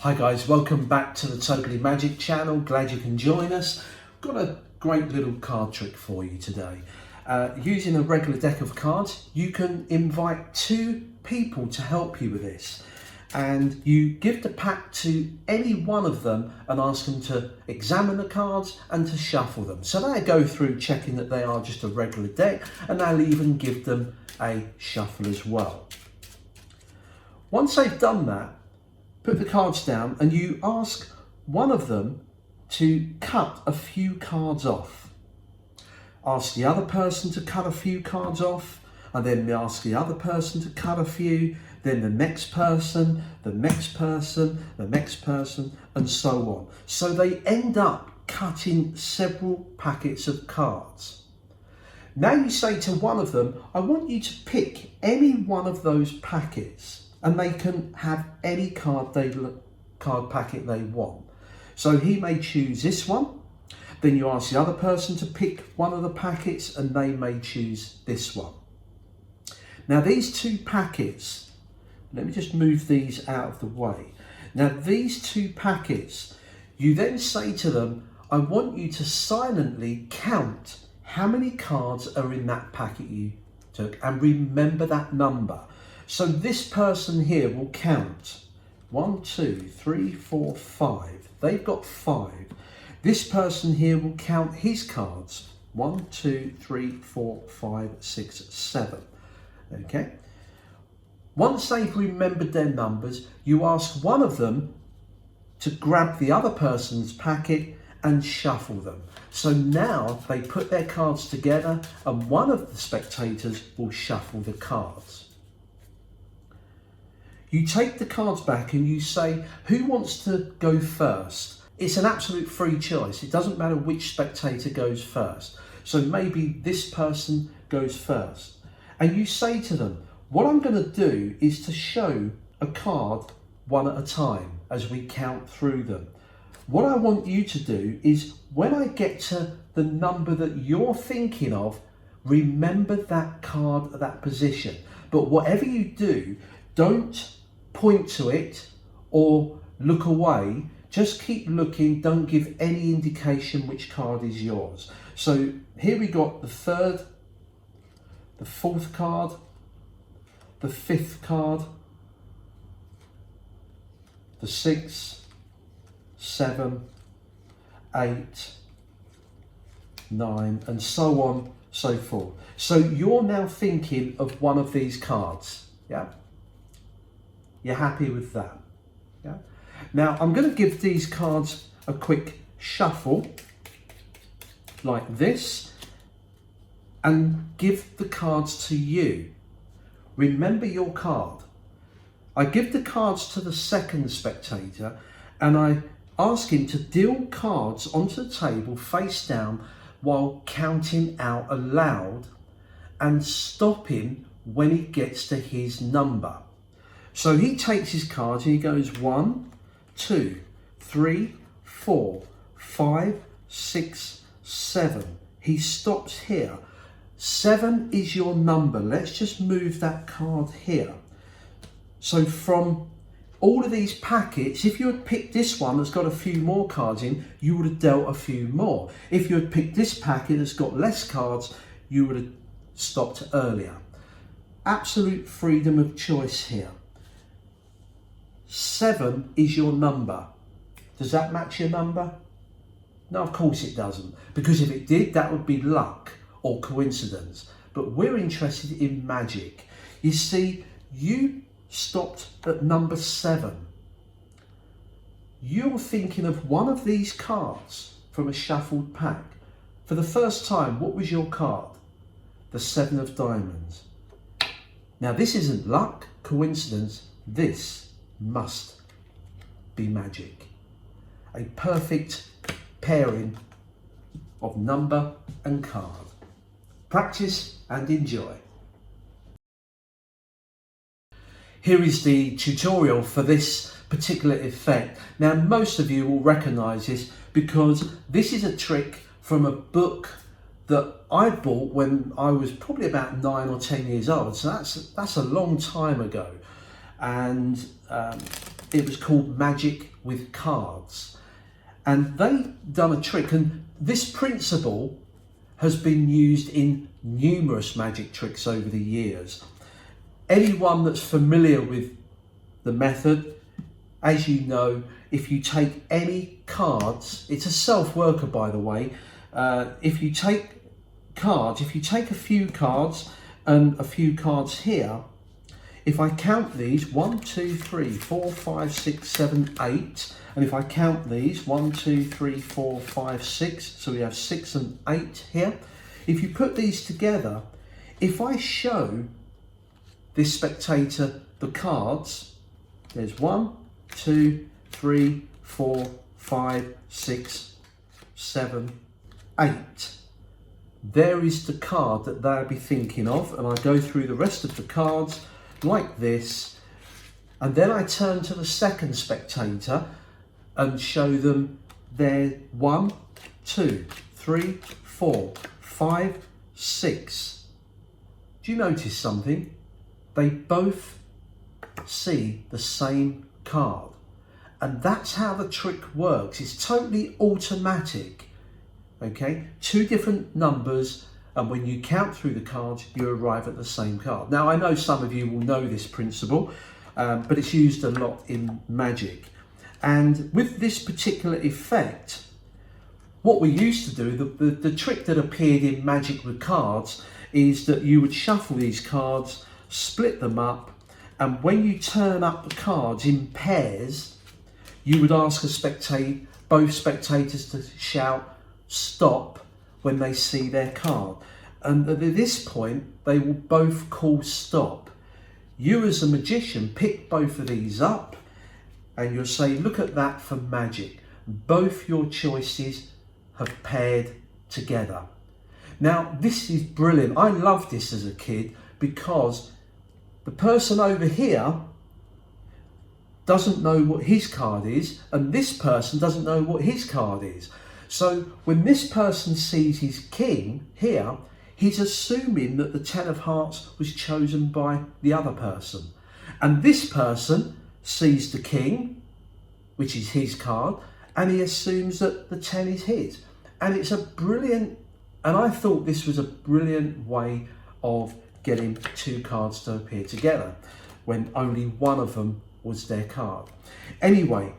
Hi guys, welcome back to the Totally Magic channel. Glad you can join us. Got a great little card trick for you today. Using a regular deck of cards, you can invite two people to help you with this. And you give the pack to any one of them and ask them to examine the cards and to shuffle them. So they'll go through checking that they are just a regular deck, and they'll even give them a shuffle as well. Once they've done that, put the cards down and you ask one of them to cut a few cards off. Ask the other person to cut a few cards off, and then ask the other person to cut a few, then the next person, the next person, the next person, and so on. So they end up cutting several packets of cards. Now you say to one of them, I want you to pick any one of those packets, and they can have any card packet they want. So he may choose this one, then you ask the other person to pick one of the packets and they may choose this one. Now these two packets, let me just move these out of the way. Now these two packets, you then say to them, I want you to silently count how many cards are in that packet you took and remember that number. So this person here will count 1, 2, 3, 4, 5. They've got 5. This person here will count his cards 1, 2, 3, 4, 5, 6, 7. Okay. Once they've remembered their numbers, you ask one of them to grab the other person's packet and shuffle them. So now they put their cards together and one of the spectators will shuffle the cards. You take the cards back and you say, who wants to go first? It's an absolute free choice. It doesn't matter which spectator goes first. So maybe this person goes first. And you say to them, what I'm going to do is to show a card one at a time as we count through them. What I want you to do is when I get to the number that you're thinking of, remember that card at that position. But whatever you do, don't point to it or look away. Just keep looking. Don't give any indication which card is yours. So here we got the third, the fourth card, the fifth card, the 6, 7, 8, 9, and so on, so forth. So you're now thinking of one of these cards. Yeah. You're happy with that? Yeah. Now I'm going to give these cards a quick shuffle like this and give the cards to you. Remember your card. I give the cards to the second spectator and I ask him to deal cards onto the table face down while counting out aloud and stop him when he gets to his number. So he takes his cards and he goes 1, 2, 3, 4, 5, 6, 7. He stops here. 7 is your number. Let's just move that card here. So from all of these packets, if you had picked this one that's got a few more cards in, you would have dealt a few more. If you had picked this packet that's got less cards, you would have stopped earlier. Absolute freedom of choice here. 7 is your number. Does that match your number? No, of course it doesn't. Because if it did, that would be luck or coincidence. But we're interested in magic. You see, you stopped at number 7. You're thinking of one of these cards from a shuffled pack. For the first time, what was your card? The 7 of diamonds. Now this isn't luck, coincidence. This must be magic. A perfect pairing of number and card. Practice and enjoy. Here is the tutorial for this particular effect. Now most of you will recognize this because this is a trick from a book that I bought when I was probably about 9 or 10 years old. So that's a long time ago. And it was called Magic with cards. And they've done a trick, and this principle has been used in numerous magic tricks over the years. Anyone that's familiar with the method, as you know, if you take any cards, it's a self-worker by the way, if you take a few cards and a few cards here, if I count these, 1, 2, 3, 4, 5, 6, 7, 8, and if I count these, 1, 2, 3, 4, 5, 6, so we have 6 and 8 here. If you put these together, if I show this spectator the cards, there's 1, 2, 3, 4, 5, 6, 7, 8. There is the card that they'll be thinking of, and I go through the rest of the cards like this, and then I turn to the second spectator and show them their 1, 2, 3, 4, 5, 6. Do you notice something? They both see the same card, and that's how the trick works. It's totally automatic. Okay, 2 different numbers, and when you count through the cards, you arrive at the same card. Now, I know some of you will know this principle, but it's used a lot in magic. And with this particular effect, what we used to do, the trick that appeared in magic with cards, is that you would shuffle these cards, split them up, and when you turn up the cards in pairs, you would ask both spectators to shout stop when they see their card, and at this point they will both call stop. You as a magician pick both of these up and you'll say, look at that for magic, both your choices have paired together. Now this is brilliant. I loved this as a kid because the person over here doesn't know what his card is, and this person doesn't know what his card is. So when this person sees his king here, he's assuming that the 10 of hearts was chosen by the other person. And this person sees the king, which is his card, and he assumes that the 10 is his. And it's a brilliant, and I thought this was a brilliant way of getting 2 cards to appear together when only one of them was their card. Anyway,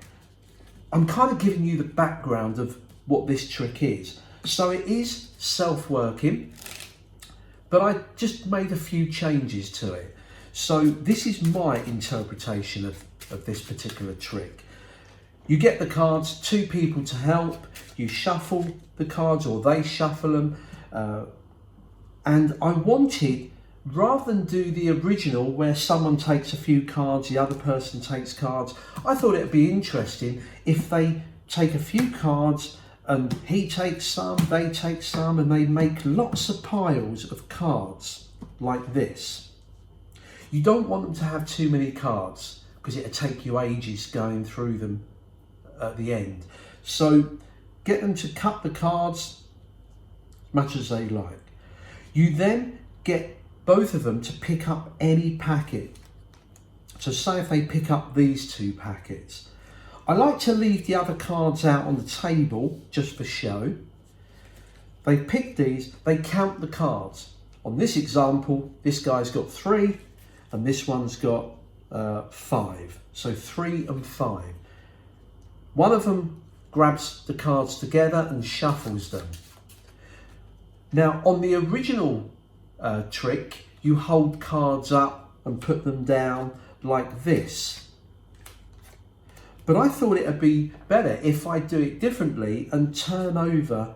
I'm kind of giving you the background of what this trick is. So it is self-working, but I just made a few changes to it. So this is my interpretation of this particular trick. You get the cards, 2 people to help, you shuffle the cards or they shuffle them, and I wanted, rather than do the original where someone takes a few cards, the other person takes cards, I thought it'd be interesting if they take a few cards and he takes some, they take some, and they make lots of piles of cards like this. You don't want them to have too many cards because it'll take you ages going through them at the end. So get them to cut the cards as much as they like. You then get both of them to pick up any packet. So say if they pick up these 2 packets, I like to leave the other cards out on the table just for show. They pick these, they count the cards. On this example, this guy's got 3 and this one's got 5. So 3 and 5. One of them grabs the cards together and shuffles them. Now on the original trick, you hold cards up and put them down like this. But I thought it would be better if I do it differently and turn over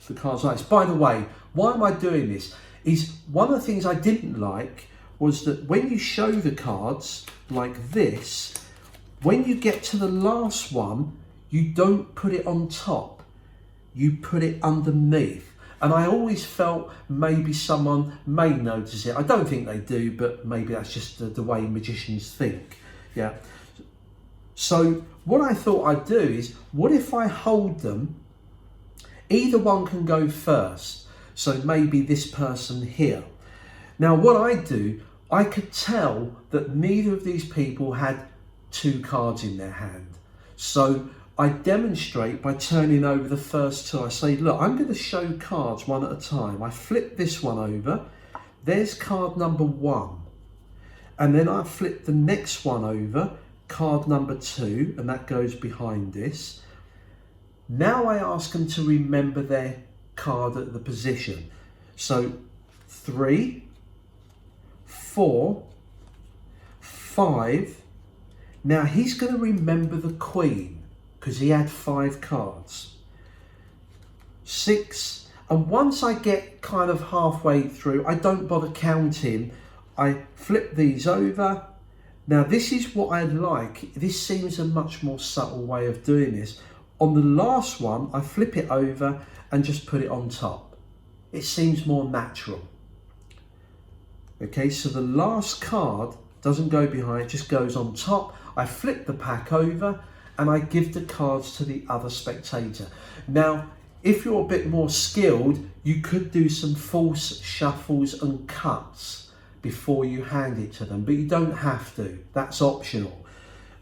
the cards like this. By the way, why am I doing this? Is one of the things I didn't like was that when you show the cards like this, when you get to the last one, you don't put it on top, you put it underneath. And I always felt maybe someone may notice it. I don't think they do, but maybe that's just the way magicians think. Yeah. So what I thought I'd do is, what if I hold them, either one can go first. So maybe this person here. Now what I do, I could tell that neither of these people had 2 cards in their hand. So I demonstrate by turning over the first 2. I say, look, I'm going to show cards one at a time. I flip this one over. There's card number 1. And then I flip the next one over, card number 2, and that goes behind this. Now I ask them to remember their card at the position. So 3, 4, 5. Now he's going to remember the Queen because he had 5 cards. 6, and once I get kind of halfway through, I don't bother counting. I flip these over. Now this is what I like. This seems a much more subtle way of doing this. On the last one, I flip it over and just put it on top. It seems more natural. Okay, so the last card doesn't go behind, it just goes on top. I flip the pack over and I give the cards to the other spectator. Now, if you're a bit more skilled, you could do some false shuffles and cuts before you hand it to them, but you don't have to. That's optional.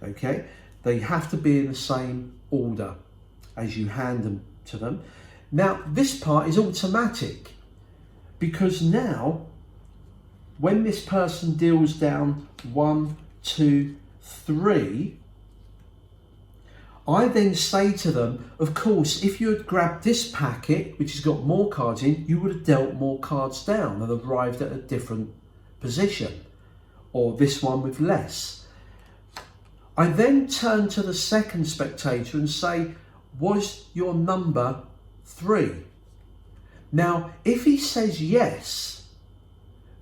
Okay, they have to be in the same order as you hand them to them. Now, this part is automatic because now when this person deals down 1, 2, 3, I then say to them, of course, if you had grabbed this packet, which has got more cards in, you would have dealt more cards down and arrived at a different position, or this one with less. I then turn to the second spectator and say, was your number 3? Now, if he says yes,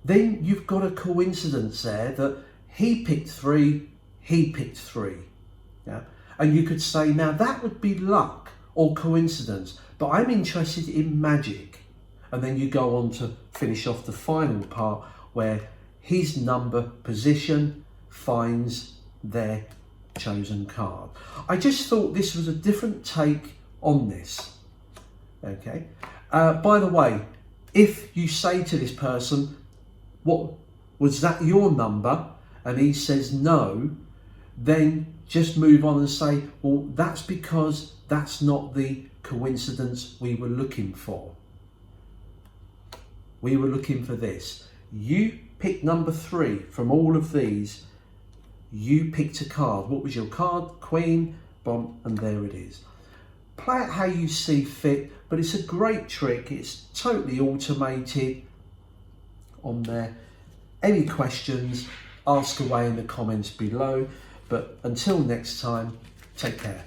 then you've got a coincidence there that he picked 3, he picked 3. Yeah? And you could say, now that would be luck or coincidence, but I'm interested in magic. And then you go on to finish off the final part where his number position finds their chosen card. I just thought this was a different take on this. Okay. By the way, if you say to this person, what was that your number? And he says no, then just move on and say, well, that's because that's not the coincidence we were looking for. We were looking for this. You picked number 3 from all of these. You picked a card. What was your card? Queen, bomb, and there it is. Play it how you see fit, but it's a great trick. It's totally automated on there. Any questions, ask away in the comments below. But until next time, take care.